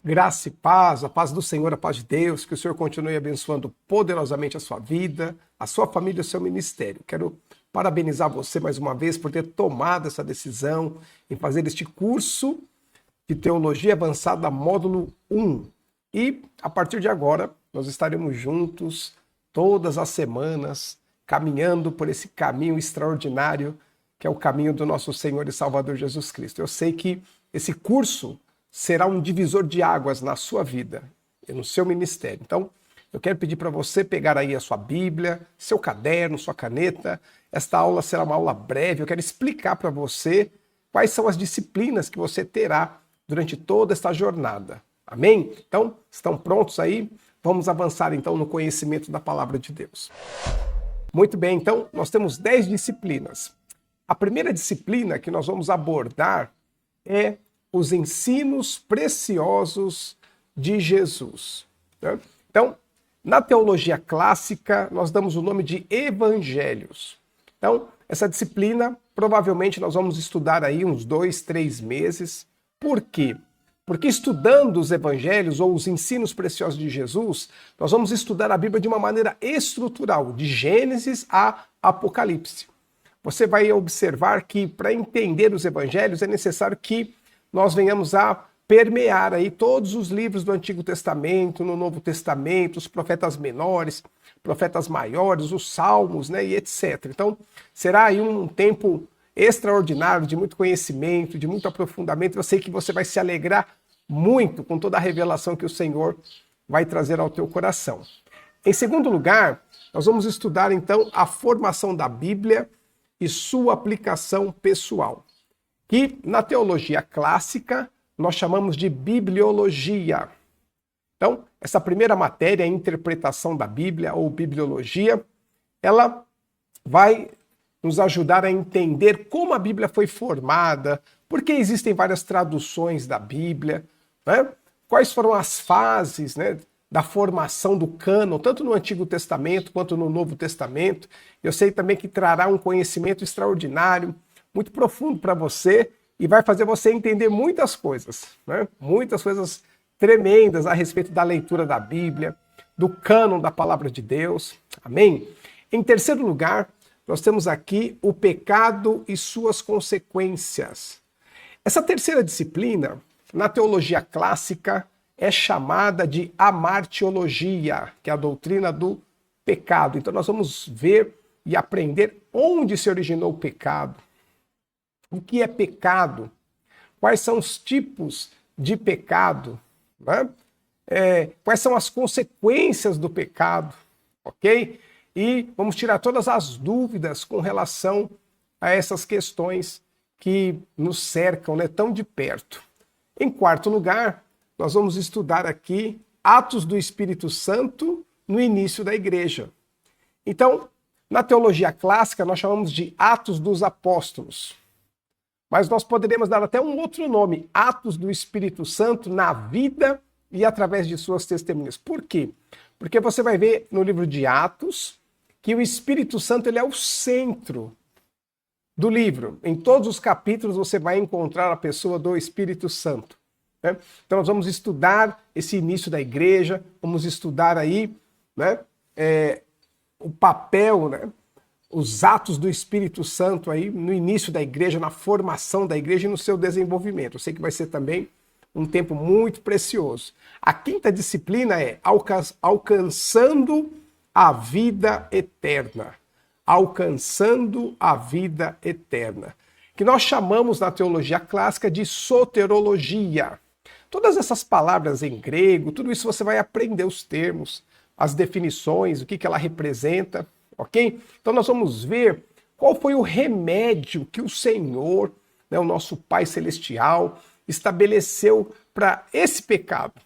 Graça e paz, a paz do Senhor, a paz de Deus, que o Senhor continue abençoando poderosamente a sua vida, a sua família e o seu ministério. Quero parabenizar você mais uma vez por ter tomado essa decisão em fazer este curso de Teologia Avançada Módulo 1. E a partir de agora, nós estaremos juntos todas as semanas, caminhando por esse caminho extraordinário que é o caminho do nosso Senhor e Salvador Jesus Cristo. Eu sei que esse curso será um divisor de águas na sua vida e no seu ministério. Então, eu quero pedir para você pegar aí a sua Bíblia, seu caderno, sua caneta. Esta aula será uma aula breve. Eu quero explicar para você quais são as disciplinas que você terá durante toda esta jornada. Amém? Então, estão prontos aí? Vamos avançar então no conhecimento da palavra de Deus. Muito bem, então, nós temos 10 disciplinas. A primeira disciplina que nós vamos abordar é os ensinos preciosos de Jesus. Né? Então, na teologia clássica, nós damos o nome de evangelhos. Então, essa disciplina, provavelmente nós vamos estudar aí uns 2, 3 meses. Por quê? Porque estudando os evangelhos ou os ensinos preciosos de Jesus, nós vamos estudar a Bíblia de uma maneira estrutural, de Gênesis a Apocalipse. Você vai observar que para entender os evangelhos é necessário que nós venhamos a permear aí todos os livros do Antigo Testamento, no Novo Testamento, os profetas menores, profetas maiores, os salmos, né, e etc. Então, será aí um tempo extraordinário de muito conhecimento, de muito aprofundamento. Eu sei que você vai se alegrar muito com toda a revelação que o Senhor vai trazer ao teu coração. Em segundo lugar, nós vamos estudar então a formação da Bíblia e sua aplicação pessoal, que na teologia clássica nós chamamos de bibliologia. Então, essa primeira matéria, a interpretação da Bíblia ou bibliologia, ela vai nos ajudar a entender como a Bíblia foi formada, por que existem várias traduções da Bíblia, né? Quais foram as fases, né, da formação do cânon, tanto no Antigo Testamento quanto no Novo Testamento. Eu sei também que trará um conhecimento extraordinário, muito profundo para você e vai fazer você entender muitas coisas, né? Muitas coisas tremendas a respeito da leitura da Bíblia, do cânon da Palavra de Deus. Amém? Em terceiro lugar, nós temos aqui o pecado e suas consequências. Essa terceira disciplina, na teologia clássica, é chamada de amartiologia, que é a doutrina do pecado. Então nós vamos ver e aprender onde se originou o pecado, o que é pecado, quais são os tipos de pecado, né? Quais são as consequências do pecado, ok? E vamos tirar todas as dúvidas com relação a essas questões que nos cercam, né, tão de perto. Em quarto lugar, nós vamos estudar aqui Atos do Espírito Santo no início da igreja. Então, na teologia clássica, nós chamamos de Atos dos Apóstolos. Mas nós poderíamos dar até um outro nome, Atos do Espírito Santo na vida e através de suas testemunhas. Por quê? Porque você vai ver no livro de Atos que o Espírito Santo ele é o centro do livro. Em todos os capítulos você vai encontrar a pessoa do Espírito Santo. Né? Então nós vamos estudar esse início da igreja, vamos estudar aí, né, o papel, né, os atos do Espírito Santo aí no início da igreja, na formação da igreja e no seu desenvolvimento. Eu sei que vai ser também um tempo muito precioso. A quinta disciplina é alcançando a vida eterna. Alcançando a vida eterna, que nós chamamos na teologia clássica de soterologia. Todas essas palavras em grego, tudo isso você vai aprender os termos, as definições, o que ela representa, ok? Então nós vamos ver qual foi o remédio que o Senhor, né, o nosso Pai Celestial, estabeleceu para esse pecado.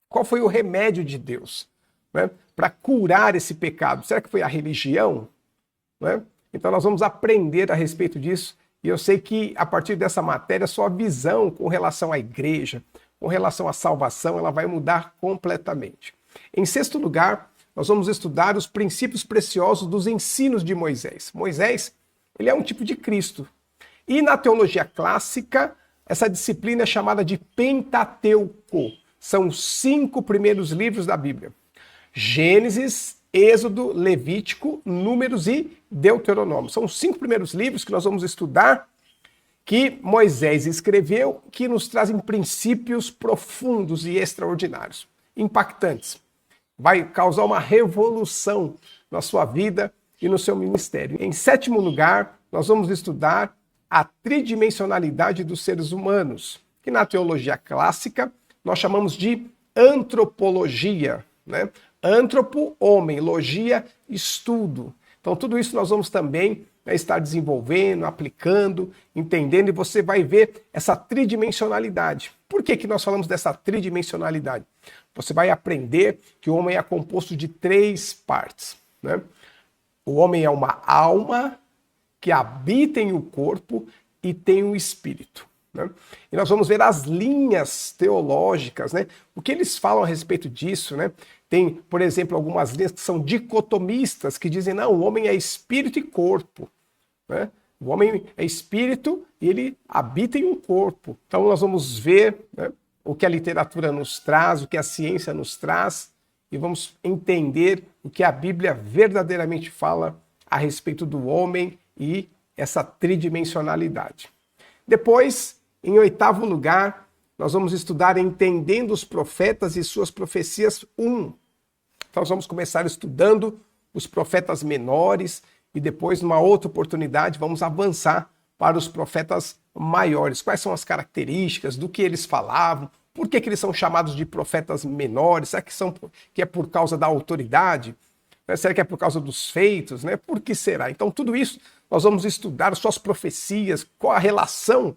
Qual foi o remédio de Deus, né, para curar esse pecado? Será que foi a religião? Né? Então nós vamos aprender a respeito disso. E eu sei que a partir dessa matéria, sua visão com relação à igreja, com relação à salvação, ela vai mudar completamente. Em sexto lugar, nós vamos estudar os princípios preciosos dos ensinos de Moisés. Moisés, ele é um tipo de Cristo. E na teologia clássica, Essa disciplina é chamada de Pentateuco. São os 5 primeiros livros da Bíblia. Gênesis, Êxodo, Levítico, Números e Deuteronômio. São os 5 primeiros livros que nós vamos estudar, que Moisés escreveu, que nos trazem princípios profundos e extraordinários, impactantes. Vai causar uma revolução na sua vida e no seu ministério. Em 7º lugar, nós vamos estudar a tridimensionalidade dos seres humanos, que na teologia clássica nós chamamos de antropologia, né? Antropo, homem, logia, estudo. Então tudo isso nós vamos também estar desenvolvendo, aplicando, entendendo, e você vai ver essa tridimensionalidade. Por que nós falamos dessa tridimensionalidade? Você vai aprender que o homem é composto de 3 partes, né? O homem é uma alma que habita em um corpo e tem um espírito, né? E nós vamos ver as linhas teológicas, né? O que eles falam a respeito disso, né? Tem, por exemplo, algumas linhas que são dicotomistas, que dizem, não, o homem é espírito e corpo, né? O homem é espírito e ele habita em um corpo. Então nós vamos ver, né, o que a literatura nos traz, o que a ciência nos traz, e vamos entender o que a Bíblia verdadeiramente fala a respeito do homem e essa tridimensionalidade. Depois, em 8º lugar, nós vamos estudar Entendendo os Profetas e Suas Profecias 1. Então nós vamos começar estudando os profetas menores e depois, numa outra oportunidade, vamos avançar para os profetas maiores. Quais são as características, do que eles falavam, por que eles são chamados de profetas menores? Será que é por causa da autoridade? Será que é por causa dos feitos? Né? Por que será? Então tudo isso nós vamos estudar, suas profecias, qual a relação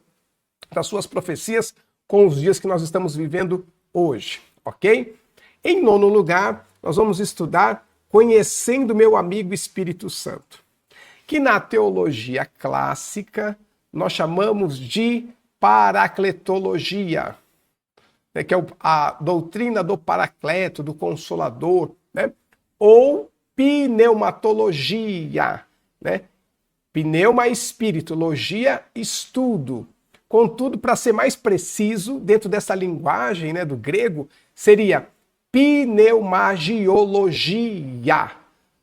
das suas profecias com os dias que nós estamos vivendo hoje, ok? Em 9º lugar, nós vamos estudar Conhecendo Meu Amigo Espírito Santo, que na teologia clássica nós chamamos de paracletologia, né, que é a doutrina do paracleto, do consolador, né, ou pneumatologia, né, pneuma espírito, logia estudo. Contudo, para ser mais preciso, dentro dessa linguagem, né, do grego, seria pneumagiologia,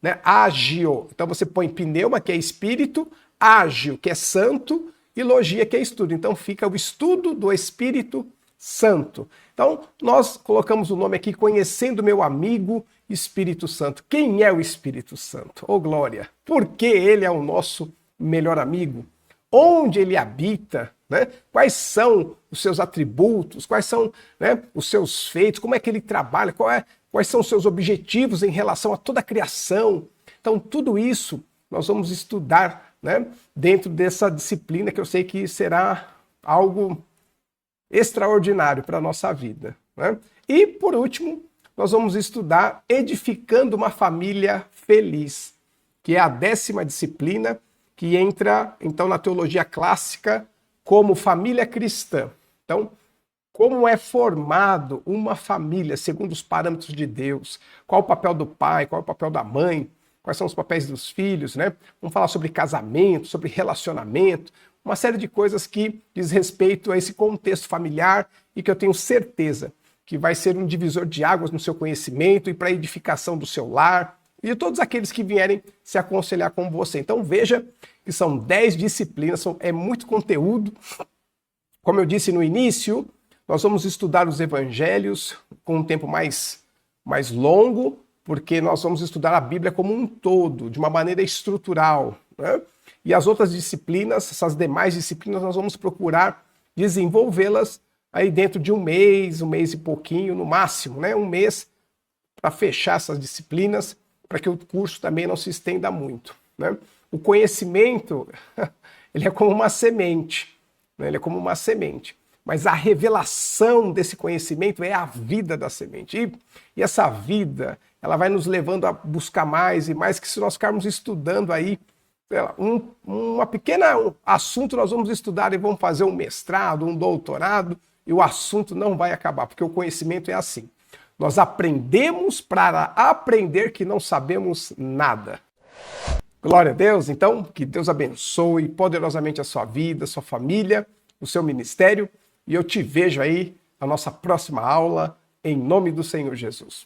né? Agio. Então você põe pneuma, que é espírito, ágio, que é santo, e logia, que é estudo. Então fica o estudo do Espírito Santo. Então nós colocamos o nome aqui, Conhecendo Meu Amigo Espírito Santo. Quem é o Espírito Santo? Oh, glória! Por que ele é o nosso melhor amigo? Onde ele habita? Né? Quais são os seus atributos? Quais são, né, os seus feitos? Como é que ele trabalha? Quais são os seus objetivos em relação a toda a criação? Então, tudo isso nós vamos estudar, né, dentro dessa disciplina, que eu sei que será algo extraordinário para a nossa vida, né? E, por último, nós vamos estudar Edificando uma Família Feliz, que é a 10ª disciplina, que entra, então, na teologia clássica como família cristã. Então, como é formado uma família segundo os parâmetros de Deus? Qual o papel do pai? Qual o papel da mãe? Quais são os papéis dos filhos, né? Vamos falar sobre casamento, sobre relacionamento, uma série de coisas que diz respeito a esse contexto familiar e que eu tenho certeza que vai ser um divisor de águas no seu conhecimento e para a edificação do seu lar e de todos aqueles que vierem se aconselhar com você. Então veja que são 10 disciplinas, é muito conteúdo. Como eu disse no início, nós vamos estudar os evangelhos com um tempo mais longo, porque nós vamos estudar a Bíblia como um todo, de uma maneira estrutural, né? E as outras disciplinas, essas demais disciplinas, nós vamos procurar desenvolvê-las aí dentro de um mês e pouquinho, no máximo, né? Um mês para fechar essas disciplinas, para que o curso também não se estenda muito, né? O conhecimento, ele é como uma semente, né? Ele é como uma semente. Mas a revelação desse conhecimento é a vida da semente. E essa vida, ela vai nos levando a buscar mais e mais, que se nós ficarmos estudando aí, uma pequena assunto nós vamos estudar e vamos fazer um mestrado, um doutorado, e o assunto não vai acabar, porque o conhecimento é assim. Nós aprendemos para aprender que não sabemos nada. Glória a Deus. Então, que Deus abençoe poderosamente a sua vida, a sua família, o seu ministério. E eu te vejo aí na nossa próxima aula, em nome do Senhor Jesus.